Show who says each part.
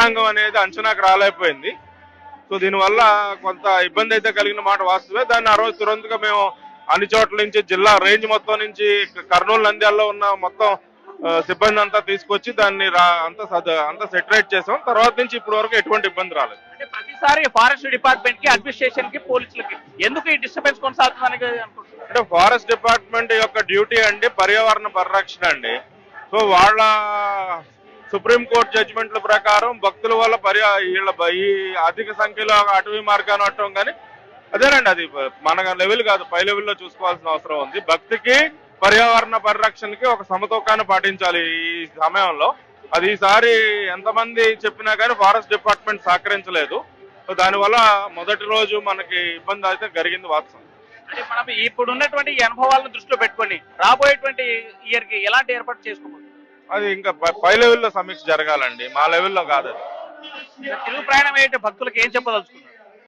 Speaker 1: యంత్రాంగం అనేది అంచనాకు రాలేకపోయింది. సో దీనివల్ల కొంత ఇబ్బంది అయితే కలిగిన మాట వాస్తవే. దాన్ని ఆ రోజు తురంతగా మేము అన్ని చోట్ల నుంచి జిల్లా రేంజ్ మొత్తం నుంచి కర్నూలు నంద్యాలలో ఉన్న మొత్తం సిబ్బంది అంతా తీసుకొచ్చి దాన్ని అంతా సెటరేట్ చేసాం. తర్వాత నుంచి ఇప్పటి వరకు ఎటువంటి ఇబ్బంది రాలేదు.
Speaker 2: అంటే ప్రతిసారి ఫారెస్ట్ డిపార్ట్మెంట్ కి, అడ్మినిస్ట్రేషన్ కి, పోలీసులకి ఎందుకు ఈ డిస్టర్బెన్స్ కొనసాగుతుందని అనుకుంటున్నారు?
Speaker 1: అంటే ఫారెస్ట్ డిపార్ట్మెంట్ యొక్క డ్యూటీ అండి పర్యావరణ పరిరక్షణ అండి. సో వాళ్ళ సుప్రీంకోర్టు జడ్జిమెంట్ల ప్రకారం భక్తుల వల్ల ఈ అధిక సంఖ్యలో అటవీ మార్గాన్ని అట్టడం కానీ అదేనండి, అది మన లెవెల్ కాదు, పై లెవెల్లో చూసుకోవాల్సిన అవసరం ఉంది. భక్తికి పర్యావరణ పరిరక్షణకి ఒక సమతూకాన్ని పాటించాలి ఈ సమయంలో. అది ఈసారి ఎంతమంది చెప్పినా కానీ ఫారెస్ట్ డిపార్ట్మెంట్ సహకరించలేదు. సో దానివల్ల మొదటి రోజు మనకి ఇబ్బంది అయితే జరిగింది వాస్తవం.
Speaker 2: అంటే మనం ఇప్పుడు ఉన్నటువంటి అనుభవాలను దృష్టిలో పెట్టుకొని రాబోయేటువంటి ఇయర్ కి ఎలాంటి ఏర్పాటు చేసుకోవచ్చు?
Speaker 1: అది ఇంకా పై లెవెల్లో సమీక్ష జరగాలండి, మా లెవెల్లో కాదు.
Speaker 2: తిరుగు ప్రయాణం అయ్యే భక్తులకు ఏం చెప్పదలుచుకున్నారు?